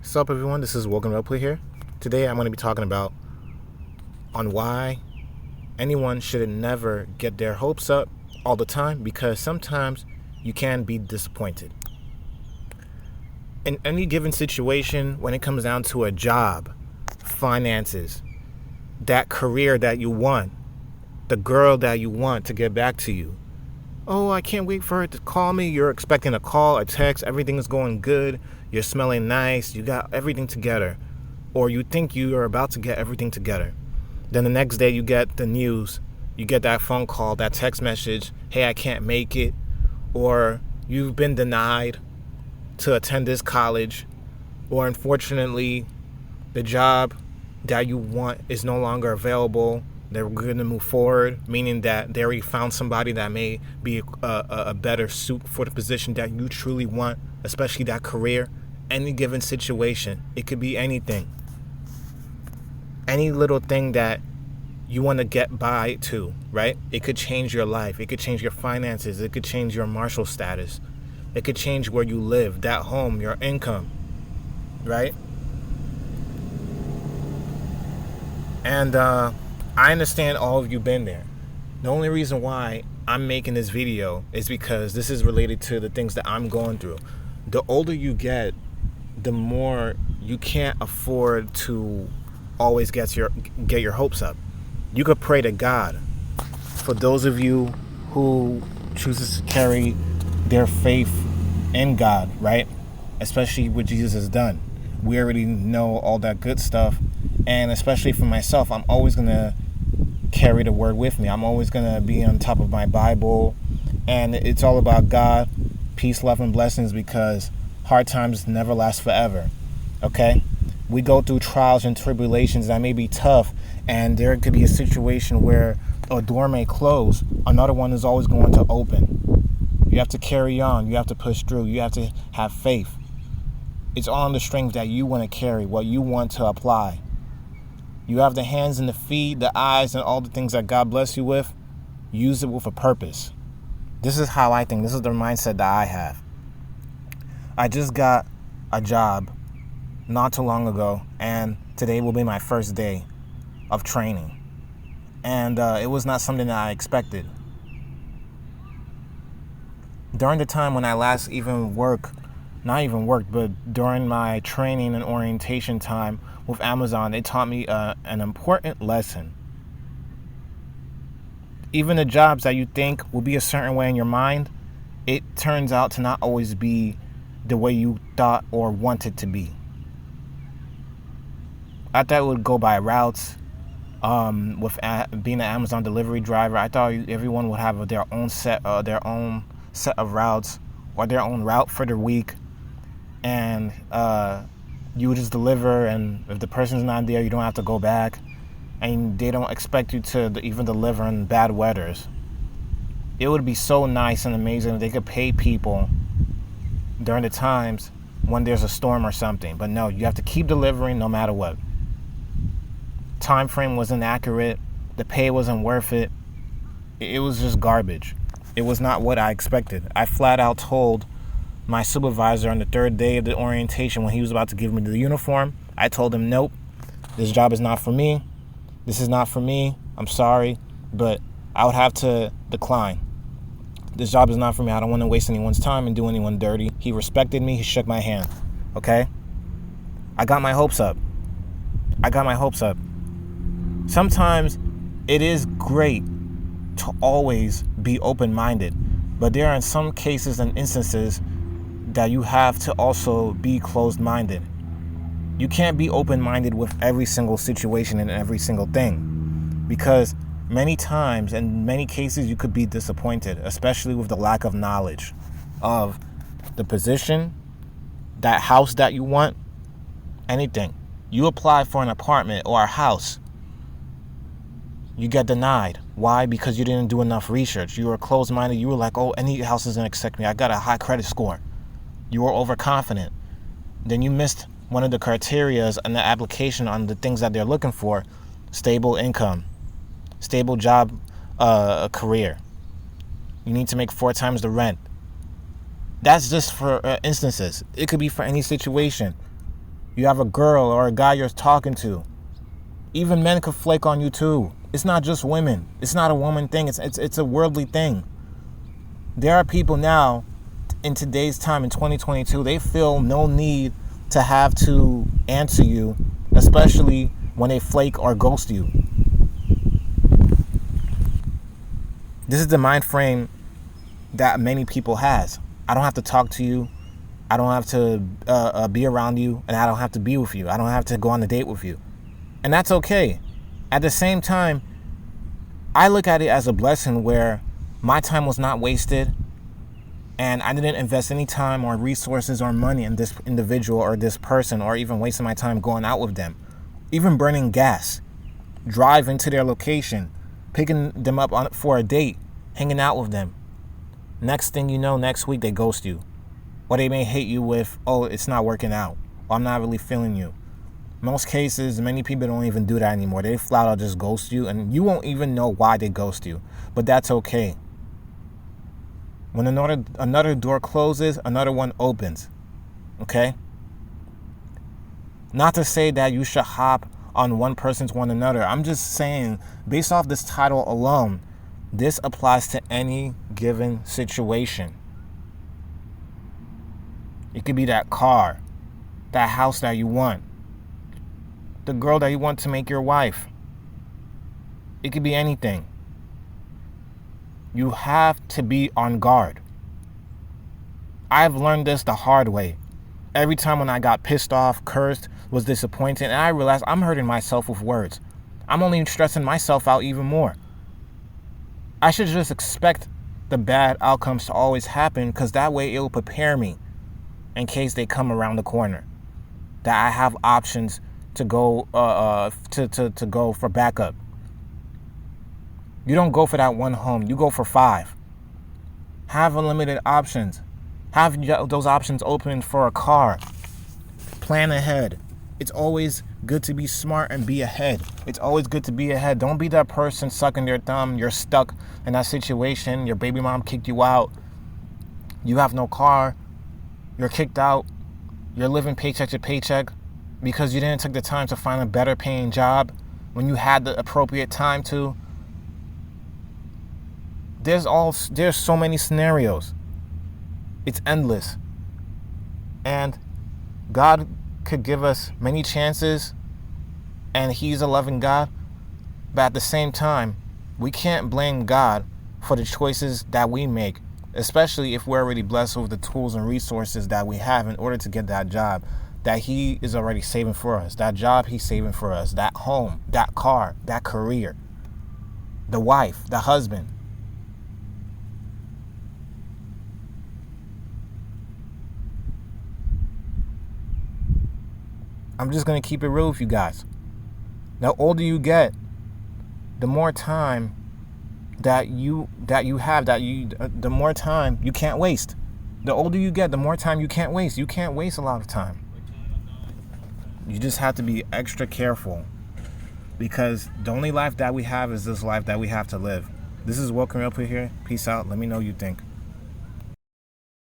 What's up, everyone? This is Wogan Roleplay here. Today, I'm going to be talking about on why anyone should never get their hopes up all the time, because sometimes you can be disappointed. In any given situation, when it comes down to a job, finances, that career that you want, the girl that you want to get back to you. Oh, I can't wait for her to call me. You're expecting a call, a text, everything is going good. You're smelling nice. You got everything together. Or you think you are about to get everything together. Then the next day you get the news. You get that phone call, that text message. Hey, I can't make it. Or you've been denied to attend this college. Or unfortunately, the job that you want is no longer available. They're going to move forward, meaning that they already found somebody that may be a better suit for the position that you truly want, especially that career. Any given situation, it could be anything. Any little thing that you want to get by to, right? It could change your life. It could change your finances. It could change your marital status. It could change where you live, that home, your income, right? And I understand all of you been there. The only reason why I'm making this video is because this is related to the things that I'm going through. The older you get, the more you can't afford to always get your hopes up. You could pray to God. For those of you who chooses to carry their faith in God, right? Especially what Jesus has done. We already know all that good stuff. And especially for myself, I'm always going to carry the word with me. I'm always going to be on top of my Bible. And it's all about God, peace, love, and blessings, because hard times never last forever. Okay? We go through trials and tribulations that may be tough. And there could be a situation where a door may close. Another one is always going to open. You have to carry on. You have to push through. You have to have faith. It's all on the strength that you want to carry, what you want to apply. You have the hands and the feet, the eyes, and all the things that God bless you with. Use it with a purpose. This is how I think. This is the mindset that I have. I just got a job not too long ago, and today will be my first day of training. And it was not something that I expected. During the time when I last not even worked, but during my training and orientation time with Amazon, they taught me an important lesson. Even the jobs that you think will be a certain way in your mind, it turns out to not always be the way you thought or wanted to be. I thought it would go by routes. With being an Amazon delivery driver, I thought everyone would have their own set of routes, or their own route for the week. And you would just deliver, and if the person's not there, you don't have to go back. And they don't expect you to even deliver in bad weathers. It would be so nice and amazing if they could pay people during the times when there's a storm or something. But no, you have to keep delivering no matter what. Time frame wasn't accurate. The pay wasn't worth it. It was just garbage. It was not what I expected. I flat out told my supervisor on the third day of the orientation, when he was about to give me the uniform, I told him, nope, this job is not for me. This is not for me. I'm sorry, but I would have to decline. This job is not for me. I don't want to waste anyone's time and do anyone dirty. He respected me. He shook my hand. Okay? I got my hopes up. Sometimes it is great to always be open-minded, but there are some cases and instances that you have to also be closed-minded. You can't be open-minded with every single situation and every single thing, because many times, in many cases, you could be disappointed, especially with the lack of knowledge of the position, that house that you want, anything. You apply for an apartment or a house. You get denied. Why? Because you didn't do enough research. You were closed-minded. You were like, oh, any house is going to accept me. I got a high credit score. You were overconfident. Then you missed one of the criterias in the application on the things that they're looking for: stable income, stable job, career. You need to make 4 times the rent. That's just for instances. It could be for any situation. You have a girl or a guy you're talking to. Even men could flake on you too. It's not just women. It's not a woman thing. It's a worldly thing. There are people now in today's time in 2022, they feel no need to have to answer you, especially when they flake or ghost you. This is the mind frame that many people has. I don't have to talk to you. I don't have to be around you, and I don't have to be with you. I don't have to go on a date with you. And that's okay. At the same time, I look at it as a blessing where my time was not wasted and I didn't invest any time or resources or money in this individual or this person, or even wasting my time going out with them. Even burning gas, driving to their location, picking them up for a date, hanging out with them. Next thing you know, next week they ghost you. Or they may hate you with, oh, it's not working out. Or I'm not really feeling you. Most cases, many people don't even do that anymore. They flat out just ghost you, and you won't even know why they ghost you. But that's okay. When another door closes, another one opens. Okay? Not to say that you should hop on one person's one another. I'm just saying, based off this title alone, this applies to any given situation. It could be that car, that house that you want, the girl that you want to make your wife. It could be anything. You have to be on guard. I've learned this the hard way. Every time when I got pissed off, cursed, was disappointed, and I realized I'm hurting myself with words. I'm only stressing myself out even more. I should just expect the bad outcomes to always happen, because that way it will prepare me in case they come around the corner. That I have options to go to go for backup. You don't go for that one home. You go for 5. Have unlimited options. Have those options open for a car. Plan ahead. It's always good to be smart and be ahead. It's always good to be ahead. Don't be that person sucking their thumb. You're stuck in that situation. Your baby mom kicked you out. You have no car. You're kicked out. You're living paycheck to paycheck because you didn't take the time to find a better paying job when you had the appropriate time to. There's so many scenarios. It's endless. And God could give us many chances, and He's a loving God, but at the same time, we can't blame God for the choices that we make, especially if we're already blessed with the tools and resources that we have in order to get that job that He is already saving for us, that job He's saving for us, that home, that car, that career, the wife, the husband. I'm just going to keep it real with you guys. The older you get, the more time the more time you can't waste. The older you get, the more time you can't waste. You can't waste a lot of time. You just have to be extra careful, because the only life that we have is this life that we have to live. This is Welcome Up here. Peace out. Let me know what you think.